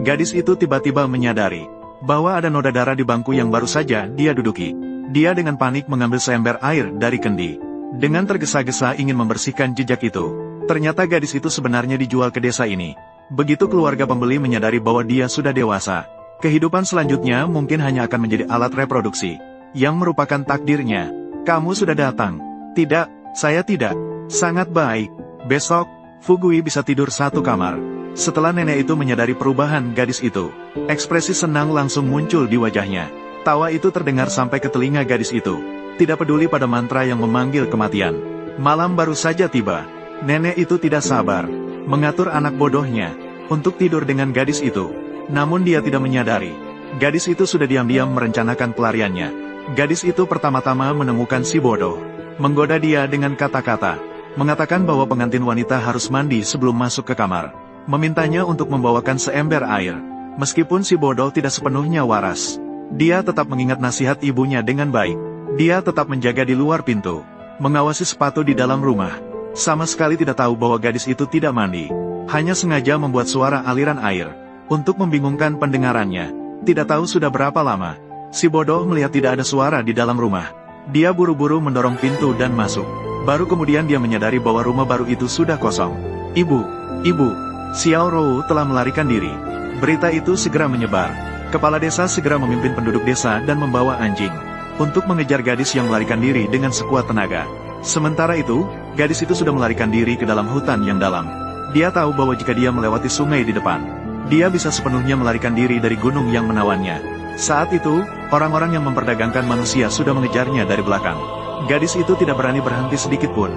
Gadis itu tiba-tiba menyadari bahwa ada noda darah di bangku yang baru saja dia duduki. Dia dengan panik mengambil seember air dari kendi. Dengan tergesa-gesa ingin membersihkan jejak itu. Ternyata gadis itu sebenarnya dijual ke desa ini. Begitu keluarga pembeli menyadari bahwa dia sudah dewasa, kehidupan selanjutnya mungkin hanya akan menjadi alat reproduksi, yang merupakan takdirnya. Kamu sudah datang. Tidak, saya tidak. Sangat baik. Besok, Fugui bisa tidur satu kamar. Setelah nenek itu menyadari perubahan gadis itu, ekspresi senang langsung muncul di wajahnya. Tawa itu terdengar sampai ke telinga gadis itu. Tidak peduli pada mantra yang memanggil kematian. Malam baru saja tiba. Nenek itu tidak sabar mengatur anak bodohnya untuk tidur dengan gadis itu. Namun dia tidak menyadari, gadis itu sudah diam-diam merencanakan pelariannya. Gadis itu pertama-tama menemukan si bodoh, menggoda dia dengan kata-kata, mengatakan bahwa pengantin wanita harus mandi sebelum masuk ke kamar, memintanya untuk membawakan seember air. Meskipun si bodoh tidak sepenuhnya waras, dia tetap mengingat nasihat ibunya dengan baik. Dia tetap menjaga di luar pintu, mengawasi sepatu di dalam rumah. Sama sekali tidak tahu bahwa gadis itu tidak mandi, hanya sengaja membuat suara aliran air, untuk membingungkan pendengarannya. Tidak tahu sudah berapa lama, si bodoh melihat tidak ada suara di dalam rumah. Dia buru-buru mendorong pintu dan masuk. Baru kemudian dia menyadari bahwa rumah baru itu sudah kosong. Ibu, Xiao Rou telah melarikan diri. Berita itu segera menyebar. Kepala desa segera memimpin penduduk desa dan membawa anjing untuk mengejar gadis yang melarikan diri dengan sekuat tenaga. Sementara itu, gadis itu sudah melarikan diri ke dalam hutan yang dalam. Dia tahu bahwa jika dia melewati sungai di depan, dia bisa sepenuhnya melarikan diri dari gunung yang menawannya. Saat itu, orang-orang yang memperdagangkan manusia sudah mengejarnya dari belakang. Gadis itu tidak berani berhenti sedikit pun.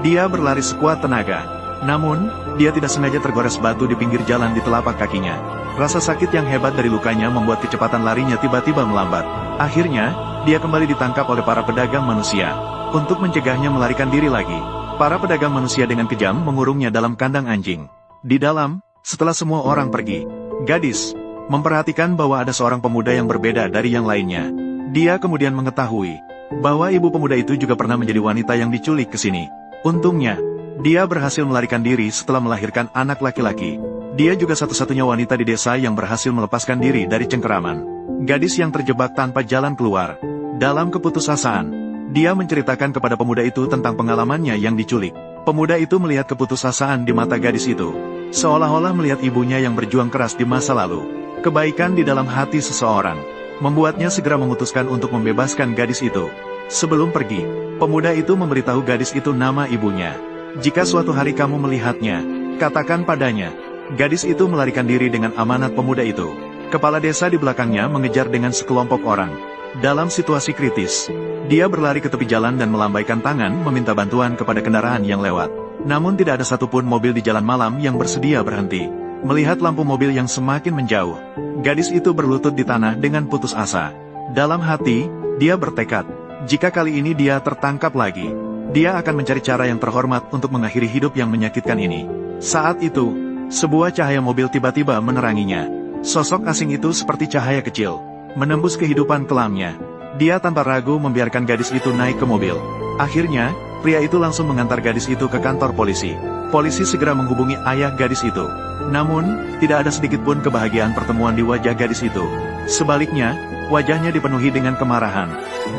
Dia berlari sekuat tenaga. Namun, dia tidak sengaja tergores batu di pinggir jalan di telapak kakinya. Rasa sakit yang hebat dari lukanya membuat kecepatan larinya tiba-tiba melambat. Akhirnya, dia kembali ditangkap oleh para pedagang manusia. Untuk mencegahnya melarikan diri lagi, para pedagang manusia dengan kejam mengurungnya dalam kandang anjing. Di dalam, setelah semua orang pergi, gadis memperhatikan bahwa ada seorang pemuda yang berbeda dari yang lainnya. Dia kemudian mengetahui bahwa ibu pemuda itu juga pernah menjadi wanita yang diculik ke sini. Untungnya, dia berhasil melarikan diri setelah melahirkan anak laki-laki. Dia juga satu-satunya wanita di desa yang berhasil melepaskan diri dari cengkeraman. Gadis yang terjebak tanpa jalan keluar. Dalam keputusasaan, dia menceritakan kepada pemuda itu tentang pengalamannya yang diculik. Pemuda itu melihat keputusasaan di mata gadis itu, seolah-olah melihat ibunya yang berjuang keras di masa lalu. Kebaikan di dalam hati seseorang membuatnya segera memutuskan untuk membebaskan gadis itu. Sebelum pergi, pemuda itu memberitahu gadis itu nama ibunya. Jika suatu hari kamu melihatnya, katakan padanya. Gadis itu melarikan diri dengan amanat pemuda itu. Kepala desa di belakangnya mengejar dengan sekelompok orang. Dalam situasi kritis, dia berlari ke tepi jalan dan melambaikan tangan meminta bantuan kepada kendaraan yang lewat. Namun tidak ada satupun mobil di jalan malam yang bersedia berhenti. Melihat lampu mobil yang semakin menjauh, gadis itu berlutut di tanah dengan putus asa. Dalam hati, dia bertekad, jika kali ini dia tertangkap lagi, dia akan mencari cara yang terhormat untuk mengakhiri hidup yang menyakitkan ini. Saat itu, sebuah cahaya mobil tiba-tiba meneranginya. Sosok asing itu seperti cahaya kecil, menembus kehidupan kelamnya. Dia tanpa ragu membiarkan gadis itu naik ke mobil. Akhirnya, pria itu langsung mengantar gadis itu ke kantor polisi. Polisi segera menghubungi ayah gadis itu. Namun, tidak ada sedikit pun kebahagiaan pertemuan di wajah gadis itu. Sebaliknya, wajahnya dipenuhi dengan kemarahan.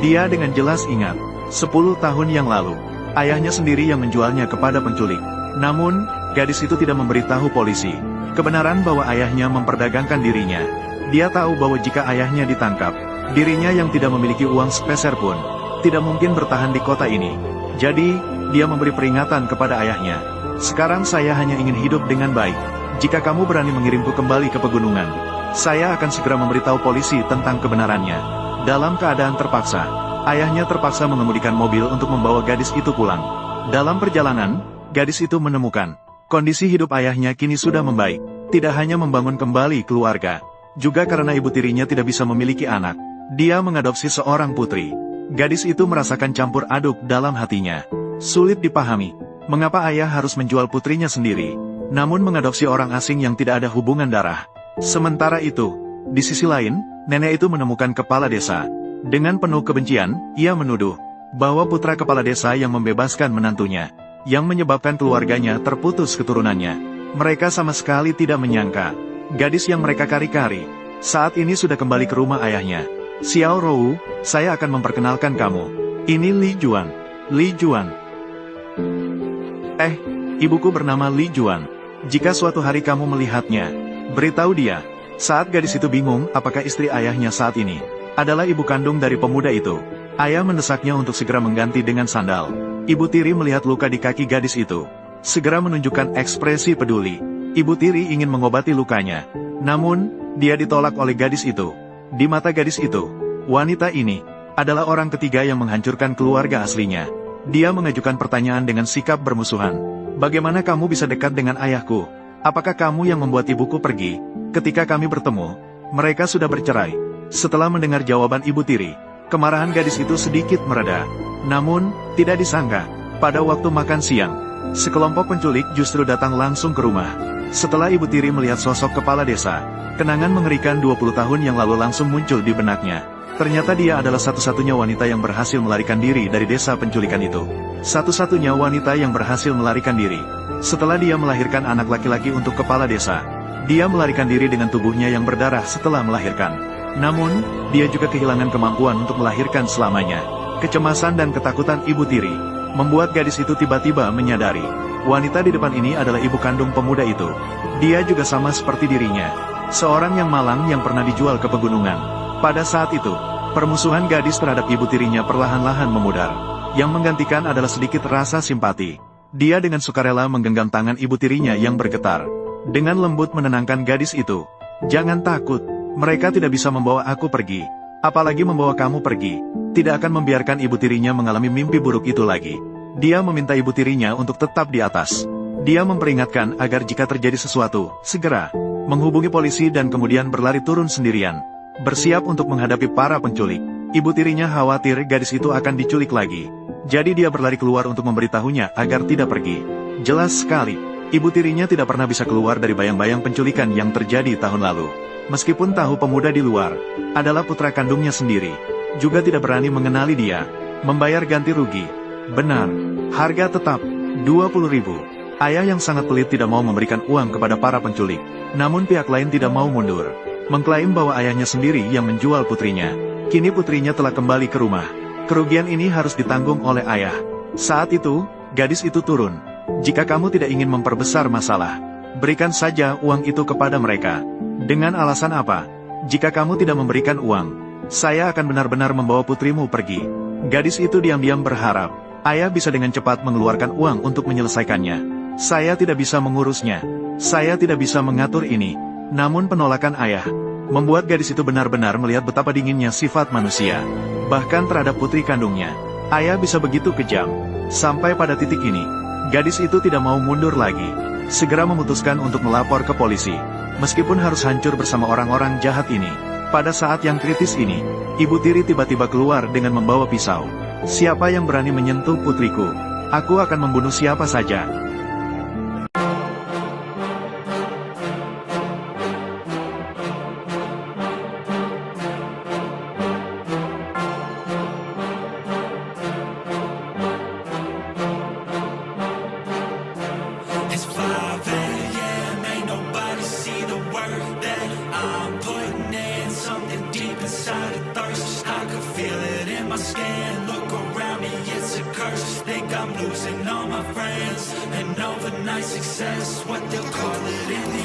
Dia dengan jelas ingat, 10 tahun yang lalu, ayahnya sendiri yang menjualnya kepada penculik. Namun, gadis itu tidak memberitahu polisi kebenaran bahwa ayahnya memperdagangkan dirinya. Dia tahu bahwa jika ayahnya ditangkap, dirinya yang tidak memiliki uang sepeser pun tidak mungkin bertahan di kota ini. Jadi, dia memberi peringatan kepada ayahnya. Sekarang saya hanya ingin hidup dengan baik. Jika kamu berani mengirimku kembali ke pegunungan, saya akan segera memberitahu polisi tentang kebenarannya. Dalam keadaan terpaksa, ayahnya terpaksa mengemudikan mobil untuk membawa gadis itu pulang. Dalam perjalanan, gadis itu menemukan kondisi hidup ayahnya kini sudah membaik. Tidak hanya membangun kembali keluarga, juga karena ibu tirinya tidak bisa memiliki anak, dia mengadopsi seorang putri. Gadis itu merasakan campur aduk dalam hatinya. Sulit dipahami, mengapa ayah harus menjual putrinya sendiri, namun mengadopsi orang asing yang tidak ada hubungan darah. Sementara itu, di sisi lain, nenek itu menemukan kepala desa. Dengan penuh kebencian, ia menuduh bahwa putra kepala desa yang membebaskan menantunya, yang menyebabkan keluarganya terputus keturunannya. Mereka sama sekali tidak menyangka gadis yang mereka kari-kari, saat ini sudah kembali ke rumah ayahnya. Xiao Rou, saya akan memperkenalkan kamu. Ini Li Juan. Li Juan. Ibuku bernama Li Juan. Jika suatu hari kamu melihatnya, beritahu dia. Saat gadis itu bingung apakah istri ayahnya saat ini adalah ibu kandung dari pemuda itu. Ayah mendesaknya untuk segera mengganti dengan sandal. Ibu tiri melihat luka di kaki gadis itu, segera menunjukkan ekspresi peduli. Ibu tiri ingin mengobati lukanya. Namun, dia ditolak oleh gadis itu. Di mata gadis itu, wanita ini adalah orang ketiga yang menghancurkan keluarga aslinya. Dia mengajukan pertanyaan dengan sikap bermusuhan. Bagaimana kamu bisa dekat dengan ayahku? Apakah kamu yang membuat ibuku pergi? Ketika kami bertemu, mereka sudah bercerai. Setelah mendengar jawaban ibu tiri, kemarahan gadis itu sedikit mereda. Namun, tidak disangka, pada waktu makan siang, sekelompok penculik justru datang langsung ke rumah. Setelah ibu tiri melihat sosok kepala desa, kenangan mengerikan 20 tahun yang lalu langsung muncul di benaknya. Ternyata dia adalah satu-satunya wanita yang berhasil melarikan diri dari desa penculikan itu. Satu-satunya wanita yang berhasil melarikan diri. Setelah dia melahirkan anak laki-laki untuk kepala desa, dia melarikan diri dengan tubuhnya yang berdarah setelah melahirkan. Namun, dia juga kehilangan kemampuan untuk melahirkan selamanya. Kecemasan dan ketakutan ibu tiri membuat gadis itu tiba-tiba menyadari wanita di depan ini adalah ibu kandung pemuda itu. Dia juga sama seperti dirinya, seorang yang malang yang pernah dijual ke pegunungan. Pada saat itu, permusuhan gadis terhadap ibu tirinya perlahan-lahan memudar. Yang menggantikan adalah sedikit rasa simpati. Dia dengan sukarela menggenggam tangan ibu tirinya yang bergetar. Dengan lembut menenangkan gadis itu. Jangan takut, mereka tidak bisa membawa aku pergi. Apalagi membawa kamu pergi. Tidak akan membiarkan ibu tirinya mengalami mimpi buruk itu lagi. Dia meminta ibu tirinya untuk tetap di atas. Dia memperingatkan agar jika terjadi sesuatu, segera menghubungi polisi dan kemudian berlari turun sendirian. Bersiap untuk menghadapi para penculik. Ibu tirinya khawatir gadis itu akan diculik lagi. Jadi dia berlari keluar untuk memberitahunya agar tidak pergi. Jelas sekali, ibu tirinya tidak pernah bisa keluar dari bayang-bayang penculikan yang terjadi tahun lalu. Meskipun tahu pemuda di luar adalah putra kandungnya sendiri, juga tidak berani mengenali dia. Membayar ganti rugi. Benar, harga tetap 20.000. Ayah yang sangat pelit tidak mau memberikan uang kepada para penculik. Namun pihak lain tidak mau mundur, mengklaim bahwa ayahnya sendiri yang menjual putrinya. Kini putrinya telah kembali ke rumah. Kerugian ini harus ditanggung oleh ayah. Saat itu, gadis itu turun. Jika kamu tidak ingin memperbesar masalah, berikan saja uang itu kepada mereka. Dengan alasan apa? Jika kamu tidak memberikan uang, saya akan benar-benar membawa putrimu pergi. Gadis itu diam-diam berharap ayah bisa dengan cepat mengeluarkan uang untuk menyelesaikannya. Saya tidak bisa mengurusnya. Saya tidak bisa mengatur ini. Namun penolakan ayah membuat gadis itu benar-benar melihat betapa dinginnya sifat manusia. Bahkan terhadap putri kandungnya, ayah bisa begitu kejam. Sampai pada titik ini, gadis itu tidak mau mundur lagi. Segera memutuskan untuk melapor ke polisi. Meskipun harus hancur bersama orang-orang jahat ini. Pada saat yang kritis ini, ibu tiri tiba-tiba keluar dengan membawa pisau. Siapa yang berani menyentuh putriku? Aku akan membunuh siapa saja. Losing all my friends, and overnight success, what they'll call it in the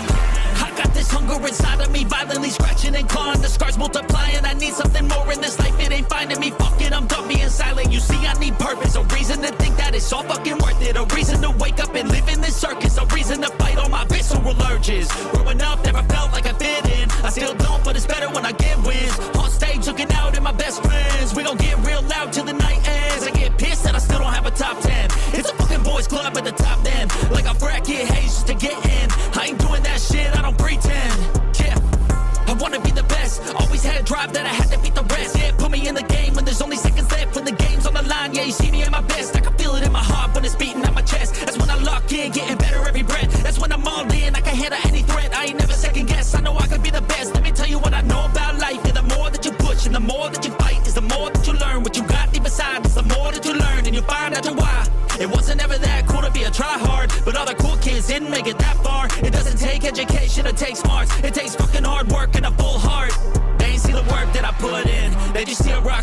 I got this hunger inside of me, violently scratching and clawing, the scars multiplying. I need something more in this life, it ain't finding me. Fuck it, I'm done being silent. You see, I need purpose, a reason to think that it's all fucking worth it, a reason to wake up and live in this circus, a reason to fight all my visceral urges. Growing up, never felt like I fit in. I still don't, but it's better when I get wins. On stage, looking out at my best friends. We gon' get real loud till the night ends. I get pissed that I still don't have a top 10. It's a fucking boys club at the top then. Like a frat kid hates just to get in. I ain't doing that shit, I don't pretend. Yeah.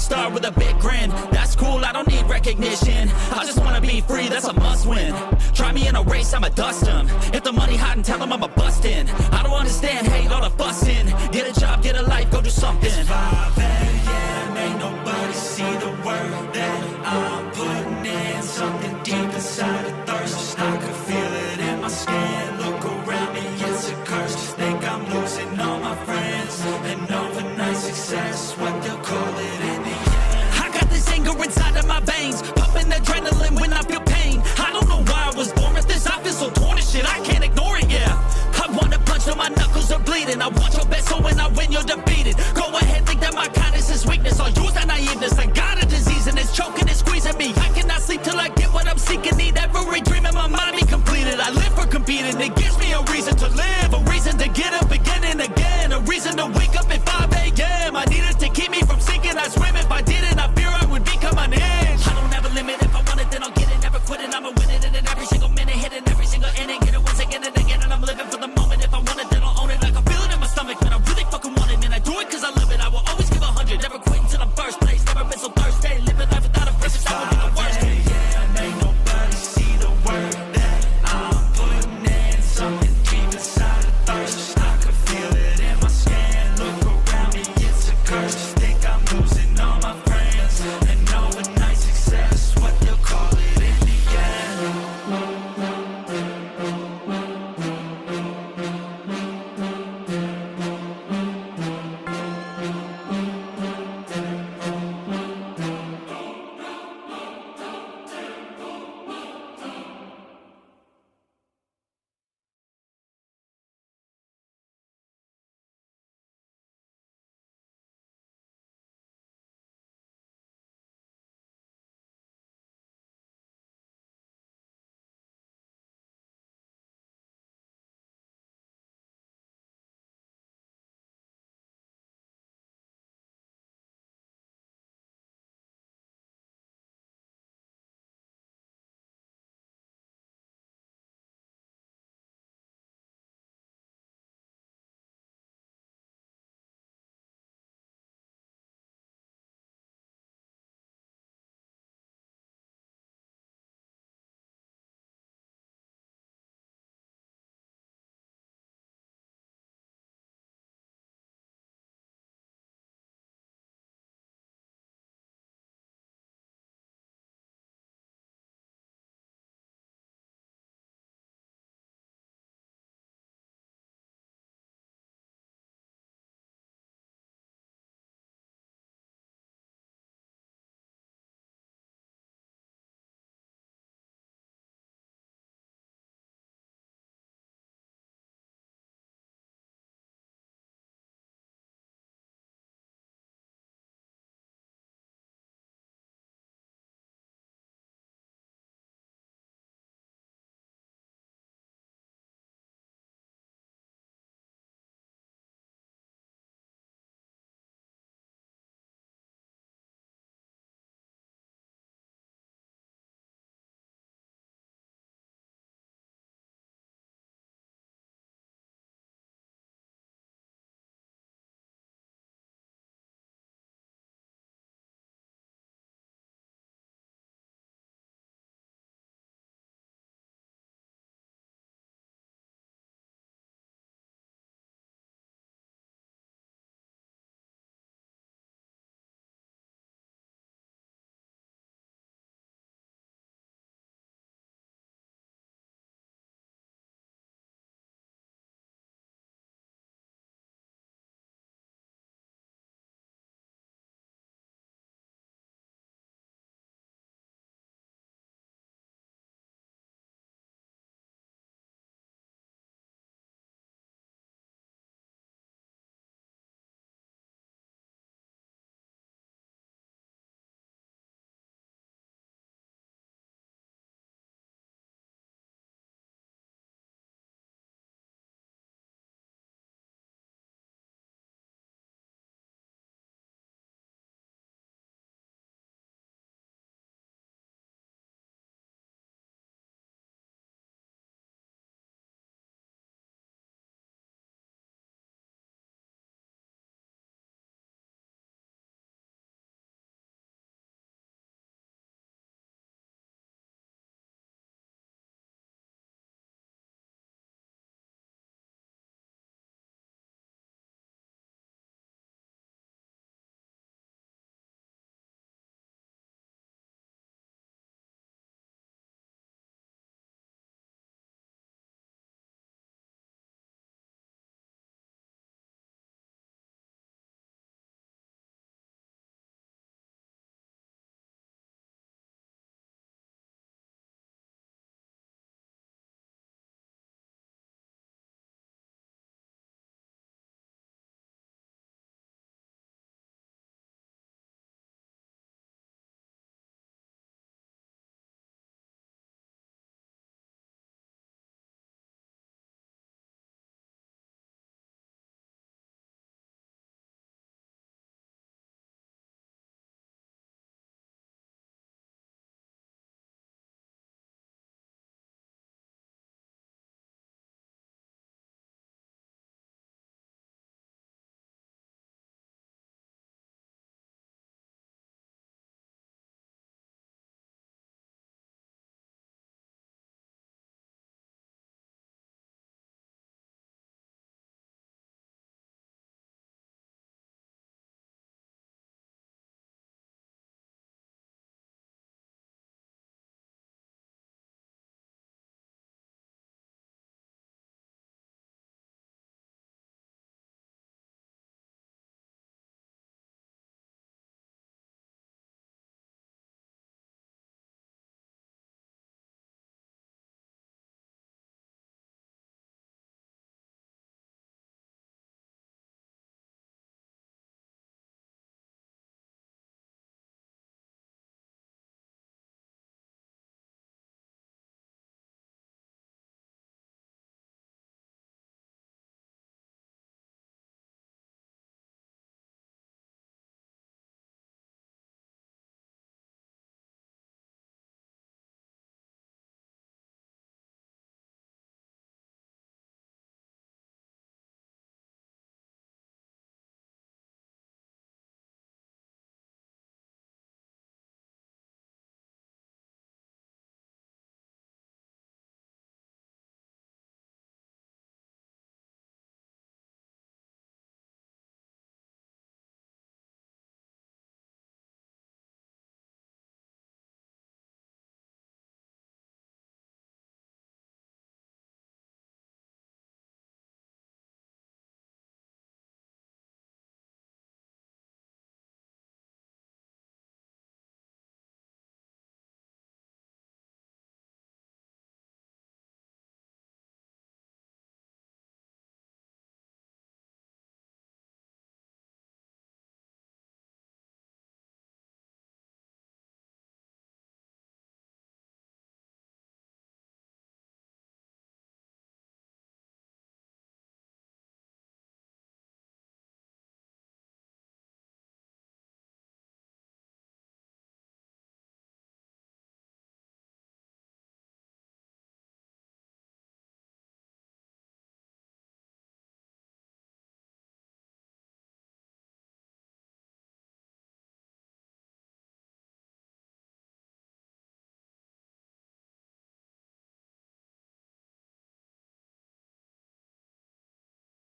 rock star with a big grin. That's cool, I don't need recognition. I just wanna be free, that's a must win. Try me in a race, I'ma dust 'em. If the money hot and tell 'em I'ma bust in. I don't understand, hate all the fussing. Get a job, get a life, go do something. It's 5 a.m., ain't nobody see the work that I'm putting in. Something deep inside a thirst, I can feel it in my skin. Look around me, it's a curse. Think I'm losing all my friends. And overnight success, what they'll call it in the end. I got this anger inside of my veins, pumping adrenaline when I feel pain. I don't know why I was born with this, I feel so torn and shit, I can't ignore it, yeah. I wanna punch till my knuckles are bleeding. I want your best, so when I win, you're defeated. Go ahead, think that my kindness is weakness. I'll use that naiveness. I got a disease and it's choking and squeezing me. I cannot sleep till I get what I'm seeking. Need every dream in my mind to be completed. I live for competing, it gives me a reason to live.